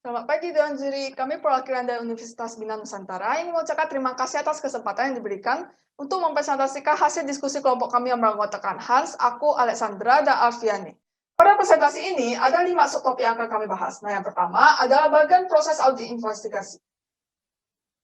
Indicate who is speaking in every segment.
Speaker 1: Selamat pagi Dewan Juri, kami perwakilan dari Universitas Bina Nusantara yang mengucapkan terima kasih atas kesempatan yang diberikan untuk mempresentasikan hasil diskusi kelompok kami yang beranggotakan Hans, aku, Alexandra, dan Alfiani. Pada presentasi ini, ada 5 subtopik yang akan kami bahas. Nah, yang pertama adalah bagian proses audit investigasi.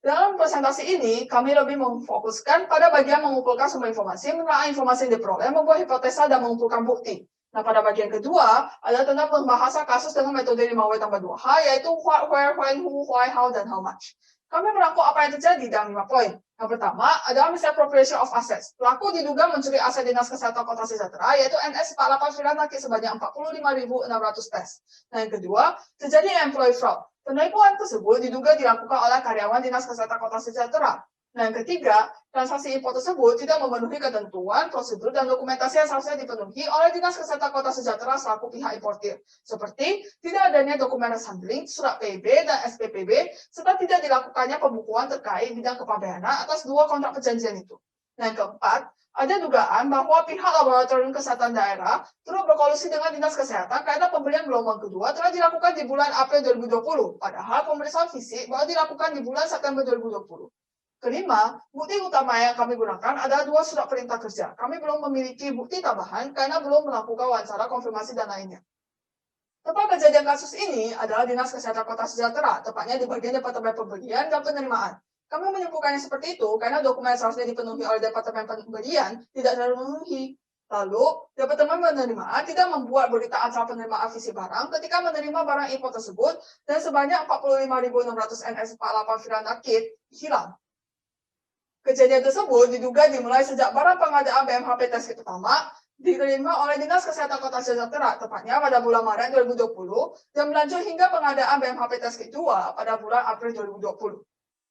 Speaker 1: Dalam presentasi ini, kami lebih memfokuskan pada bagian mengumpulkan sumber informasi, menelaah informasi yang diperoleh, membuat hipotesa, dan mengumpulkan bukti. Nah, pada bagian kedua, adalah tentang pembahasan kasus dengan metode 5W tambah 2H, yaitu what, where, when, who, why, how, dan how much. Kami merangkum apa yang terjadi dalam 5 poin. Yang pertama adalah misappropriation of assets. Pelaku diduga mencuri aset Dinas Kesehatan Kota Sejahtera, yaitu NS48 Firdan Nakit sebanyak 45.600 tes. Nah, yang kedua, terjadi employee fraud. Penipuan tersebut diduga dilakukan oleh karyawan Dinas Kesehatan Kota Sejahtera. Nah, yang ketiga, transaksi impor tersebut tidak memenuhi ketentuan, prosedur, dan dokumentasi yang seharusnya dipenuhi oleh Dinas Kesehatan Kota Sejahtera selaku pihak importir, seperti tidak adanya dokumen handling, surat PB, dan SPPB, serta tidak dilakukannya pembukuan terkait bidang kepabeanan atas 2 kontrak perjanjian itu. Nah, yang keempat, ada dugaan bahwa pihak Laboratorium Kesehatan Daerah turut berkolusi dengan Dinas Kesehatan karena pembelian gelombang kedua telah dilakukan di bulan April 2020, padahal pemeriksaan fisik baru dilakukan di bulan September 2020. Kelima, bukti utama yang kami gunakan adalah 2 surat perintah kerja. Kami belum memiliki bukti tambahan karena belum melakukan wawancara konfirmasi dan lainnya. Tempat kejadian kasus ini adalah Dinas Kesehatan Kota Sejahtera, tepatnya di bagian Departemen Pembelian dan Penerimaan. Kami menyimpulkannya seperti itu karena dokumen seharusnya dipenuhi oleh Departemen Pembelian tidak terpenuhi. Lalu, Departemen Penerimaan tidak membuat berita acara penerimaan fisik barang ketika menerima barang impor tersebut dan sebanyak 45.600 NS48 Firanda Kit hilang. Kejadian tersebut diduga dimulai sejak barang pengadaan BMHP tes kit pertama diterima oleh Dinas Kesehatan Kota Sejahtera, tepatnya pada bulan Maret 2020, dan berlanjut hingga pengadaan BMHP tes kit 2 pada bulan April 2020.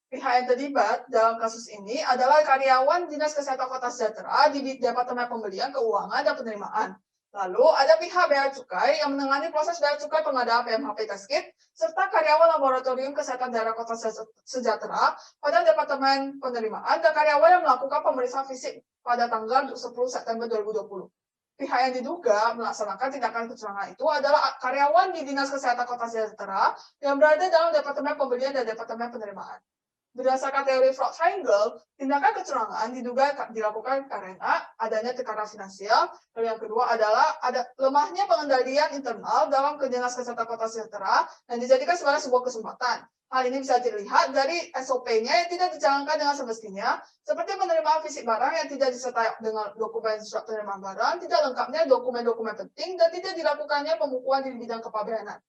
Speaker 1: Pihak yang terlibat dalam kasus ini adalah karyawan Dinas Kesehatan Kota Sejahtera di Departemen Pembelian, Keuangan, dan Penerimaan. Lalu ada pihak Bea Cukai yang menangani proses Bea Cukai pengadaan BMHP Test Kit, serta karyawan Laboratorium Kesehatan Daerah Kota Sejahtera pada Departemen Penerimaan dan karyawan yang melakukan pemeriksaan fisik pada tanggal 10 September 2020. Pihak yang diduga melaksanakan tindakan kecurangan itu adalah karyawan di Dinas Kesehatan Kota Sejahtera yang berada dalam Departemen Pembelian dan Departemen Penerimaan. Berdasarkan teori fraud triangle, tindakan kecurangan diduga dilakukan karena adanya tekanan finansial. Lalu yang kedua adalah ada lemahnya pengendalian internal dalam Dinas Kesehatan Kota Sejahtera dan dijadikan sebagai sebuah kesempatan. Hal ini bisa dilihat dari SOP-nya yang tidak dijalankan dengan semestinya, seperti penerimaan fisik barang yang tidak disertai dengan dokumen surat penerimaan barang, tidak lengkapnya dokumen-dokumen penting, dan tidak dilakukannya pembukuan di bidang kepabeanan.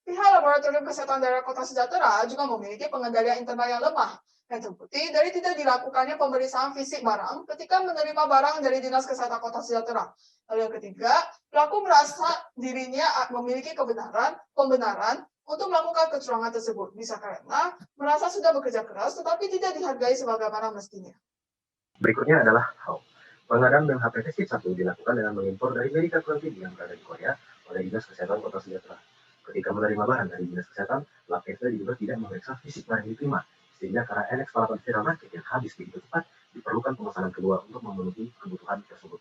Speaker 1: Pihak Laboratorium Kesehatan Daerah Kota Sejahtera juga memiliki pengendalian internal yang lemah, yang terbukti dari tidak dilakukannya pemeriksaan fisik barang ketika menerima barang dari Dinas Kesehatan Kota Sejahtera. Lalu yang ketiga, pelaku merasa dirinya memiliki pembenaran untuk melakukan kecurangan tersebut, bisa karena merasa sudah bekerja keras tetapi tidak dihargai sebagaimana mestinya.
Speaker 2: Berikutnya adalah how. Pengadaan BMHP Test 1 dilakukan dengan mengimpor dari Medica Quantity yang berada di Korea oleh Dinas Kesehatan Kota Sejahtera. Ketika menerima barang dari Dinas Kesehatan, Lab FT juga tidak memeriksa fisik barang yang diterima, sehingga karena NX48 Firdan Nakit yang habis begitu cepat, diperlukan pemesanan kedua untuk memenuhi kebutuhan tersebut.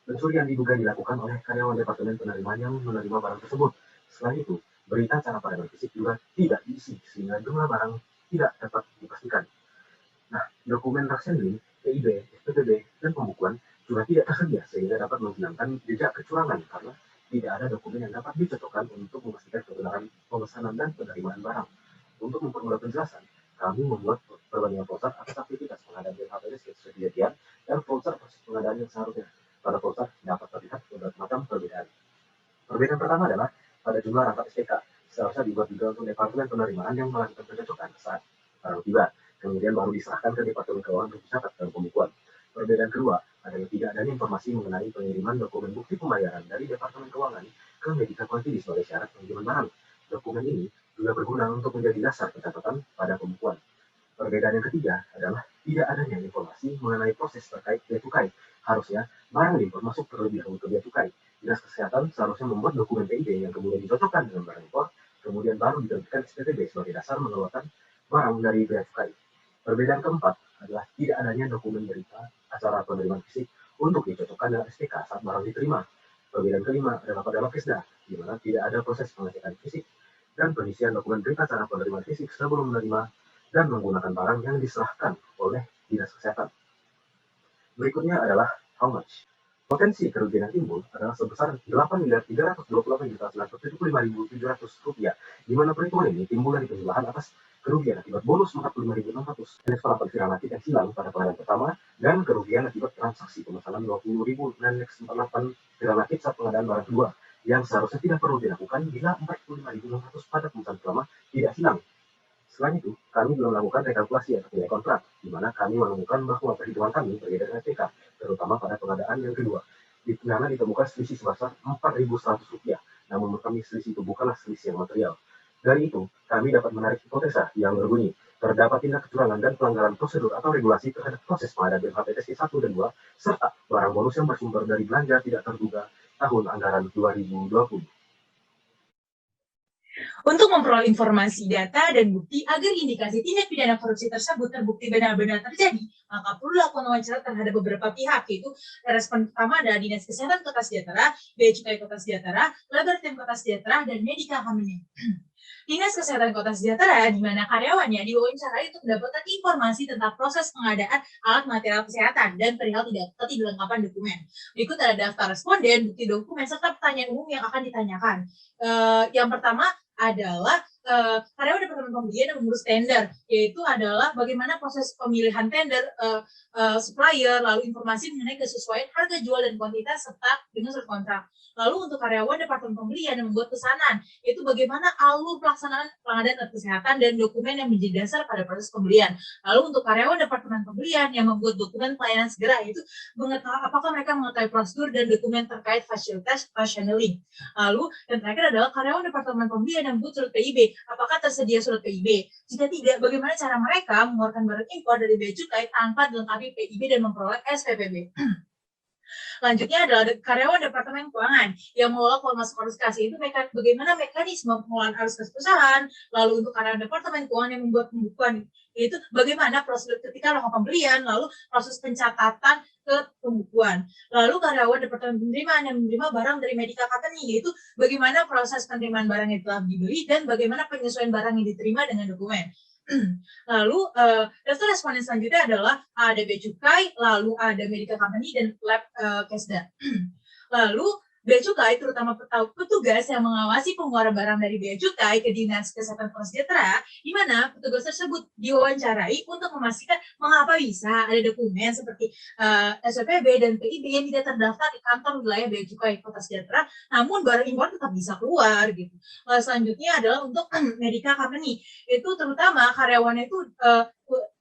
Speaker 2: Pencurian diduga dilakukan oleh karyawan Departemen Penerimaan yang menerima barang tersebut. Selain itu, berita acara peragaan fisik juga tidak diisi, sehingga jumlah barang tidak dapat dipastikan. Nah, dokumen rekening, PIB, SPPB, dan pembukuan juga tidak tersedia sehingga dapat menghilangkan jejak kecurangan karena tidak ada dokumen yang dapat dicocokkan untuk memastikan kebenaran pemesanan dan penerimaan barang. Untuk mempermudah penjelasan, kami membuat perbandingan voucher atas aktivitas pengadaan BHP kejadian dan voucher proses pengadaan yang seharusnya. Pada voucher dapat terlihat beberapa macam perbedaan. Perbedaan pertama adalah pada jumlah rangkap SPK. Seharusnya dibuat juga untuk Departemen Penerimaan yang melakukan pencocokan saat barang tiba, kemudian baru diserahkan ke Departemen Keuangan untuk dicatat dalam pembukuan. Perbedaan kedua adalah tidak adanya informasi mengenai pengiriman dokumen bukti pembayaran dari Departemen Keuangan ke Medica Quantity sebagai syarat pengiriman barang. Dokumen ini juga berguna untuk menjadi dasar pencatatan pada pembukuan. Perbedaan yang ketiga adalah tidak adanya informasi mengenai proses terkait bea cukai. Harusnya barang impor masuk terlebih dahulu ke bea cukai. Dinas Kesehatan seharusnya membuat dokumen PIB yang kemudian dicocokkan dengan barang impor, kemudian baru diterbitkan SPPB sebagai dasar mengeluarkan barang dari bea cukai. Perbedaan keempat adalah tidak adanya dokumen berita acara penerimaan fisik untuk dicocokkan dengan SPK saat barang diterima. Perbedaan kelima adalah pada Lapkesda, di mana tidak ada proses pengecekan fisik. dan pengisian dokumen berita acara penerimaan fisik sebelum menerima dan menggunakan barang yang diserahkan oleh Dinas Kesehatan. Berikutnya adalah how much. Potensi kerugian yang timbul adalah sebesar Rp8.328.975.700, di mana perhitungan ini timbul dari penjumlahan atas kerugian akibat bonus Rp45.600 jenis peralatan Viranakit yang hilang pada pengadaan pertama dan kerugian akibat transaksi pemesanan Rp20.000 Nenex 48 Viranakit saat pengadaan barang kedua yang seharusnya tidak perlu dilakukan bila Rp45.600 pada pemesanan pertama tidak hilang. Selain itu, kami belum melakukan rekalkulasi atau nilai kontrak, di mana kami menemukan bahwa perhitungan kami berbeda dengan SPK, terutama pada pengadaan yang kedua, di mana ditemukan selisih sebesar Rp4.100, namun menurut kami selisih itu bukanlah selisih yang material. Dari itu, kami dapat menarik hipotesa yang berbunyi, terdapat tindak kecurangan dan pelanggaran prosedur atau regulasi terhadap proses pengadaan BMHPTSI 1 dan 2, serta barang bonus yang bersumber dari belanja tidak terduga tahun anggaran 2020.
Speaker 3: Untuk memperoleh informasi, data, dan bukti agar indikasi tindak pidana korupsi tersebut terbukti benar-benar terjadi, maka perlu dilakukan wawancara terhadap beberapa pihak, yaitu respon pertama adalah Dinas Kesehatan Kota Sejahtera, Bea Cukai Kota Sejahtera, Laboratorium Kota Sejahtera, dan Medika Hamini. Dinas Kesehatan Kota Sejahtera, di mana karyawannya diwawancarai untuk mendapatkan informasi tentang proses pengadaan alat material kesehatan dan perihal ketidaklengkapan dokumen. Berikut ada daftar responden, bukti dokumen, serta pertanyaan umum yang akan ditanyakan. Yang pertama adalah karyawan Departemen Pembelian yang mengurus tender, yaitu adalah bagaimana proses pemilihan tender, supplier, lalu informasi mengenai kesesuaian harga jual dan kuantitas serta dengan surat kontrak. Lalu untuk karyawan Departemen Pembelian yang membuat pesanan, yaitu bagaimana alur pelaksanaan pengadaan alat kesehatan dan dokumen yang menjadi dasar pada proses pembelian. Lalu untuk karyawan Departemen Pembelian yang membuat dokumen pelayanan segera, yaitu apakah mereka mengetahui prosedur dan dokumen terkait fasilitas channeling. Lalu yang terakhir adalah karyawan Departemen Pembelian yang membuat surat PIB, apakah tersedia surat PIB? Jika tidak, bagaimana cara mereka mengeluarkan barang impor dari bea cukai tanpa dilengkapi PIB dan memperoleh SPPB? Selanjutnya adalah karyawan Departemen Keuangan yang mengelola keluar masuk arus kas, itu bagaimana mekanisme pengelolaan arus kas perusahaan. Lalu untuk karyawan Departemen Keuangan yang membuat pembukuan, yaitu bagaimana prosedur ketika melakukan pembelian, lalu proses pencatatan ke pembukuan. Lalu karyawan Departemen Penerimaan yang menerima barang dari Medika Company, yaitu bagaimana proses penerimaan barang yang telah dibeli dan bagaimana penyesuaian barang yang diterima dengan dokumen. Lalu daftar responden selanjutnya adalah ada Bea Cukai, lalu ada Medika Company dan Lab Kesda. Lalu Bea Cukai terutama petugas yang mengawasi pengeluaran barang dari Bea Cukai ke Dinas Kesehatan Kota Sejahtera, di mana petugas tersebut diwawancarai untuk memastikan mengapa bisa ada dokumen seperti SPPB dan PIB yang tidak terdaftar di kantor wilayah Bea Cukai Kota Sejahtera, namun barang impor tetap bisa keluar gitu. Selanjutnya adalah untuk Medika Company, itu terutama karyawannya itu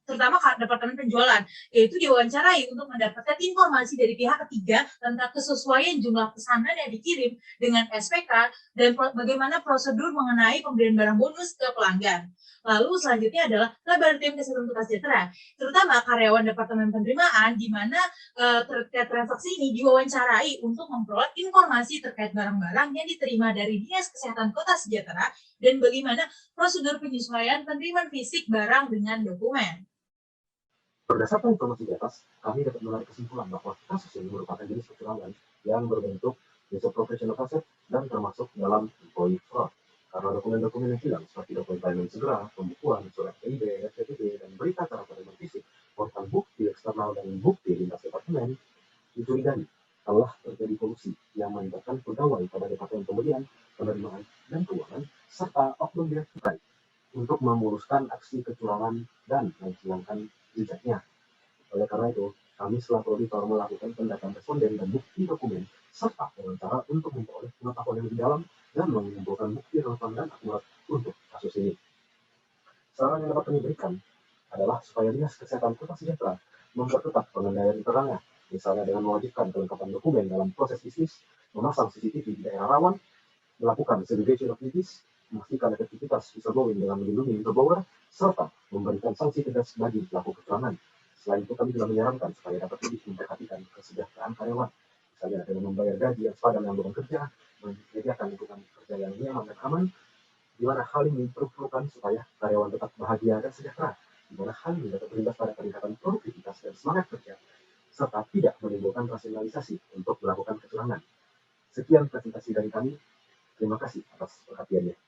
Speaker 3: terutama Departemen Penjualan, yaitu diwawancarai untuk mendapatkan informasi dari pihak ketiga tentang kesesuaian jumlah pesanan yang dikirim dengan SPK dan bagaimana prosedur mengenai pemberian barang bonus ke pelanggan. Lalu selanjutnya adalah Laboratorium Kesehatan Kota Sejahtera, terutama karyawan Departemen Penerimaan, di mana terkait transaksi ini diwawancarai untuk memperoleh informasi terkait barang-barang yang diterima dari Dinas Kesehatan Kota Sejahtera dan bagaimana prosedur penyesuaian penerimaan fisik barang dengan dokumen.
Speaker 2: Berdasarkan informasi di atas, kami dapat menarik kesimpulan bahwa kasus ini merupakan jenis kecurangan yang berbentuk misappropriation of asset dan termasuk dalam employee fraud. Karena dokumen-dokumen yang hilang seperti dokumen pelayanan segera, pembukuan, surat PIB, SPPB, dan berita acara penerimaan fisik, portal bukti eksternal dan bukti lintas departemen, dicurigai telah terjadi kolusi yang melibatkan pegawai pada Departemen Pembelian, Penerimaan, dan Keuangan, serta oknum bea cukai untuk memuluskan aksi kecurangan dan menghilangkan jejaknya. Oleh karena itu, kami setelah auditor melakukan pendataan responden dan bukti dokumen, serta wawancara untuk memperoleh pengetahuan yang lebih dalam dan mengumpulkan bukti relevan dan akurat untuk kasus ini. Saran yang dapat kami berikan adalah supaya Dinas Kesehatan Kota Sejahtera memperketat pengendalian internalnya, misalnya dengan mewajibkan kelengkapan dokumen dalam proses bisnis, memasang CCTV di daerah rawan, melakukan segregation of duties, memastikan efektivitas whistleblowing dengan melindungi whistleblower, serta memberikan sanksi tegas bagi pelaku kecurangan. Selain itu, kami juga menyarankan supaya dapat lebih memperhatikan kesejahteraan karyawan, misalnya dengan membayar gaji yang sepadan dengan beban kerja, menyediakan lingkungan kerja yang nyaman dan aman, di mana hal ini diperlukan supaya karyawan tetap bahagia dan sejahtera, di mana hal ini dapat berimbas pada peningkatan produktivitas dan semangat kerja, serta tidak menimbulkan rasionalisasi untuk melakukan kecurangan. Sekian presentasi dari kami. Terima kasih atas perhatiannya.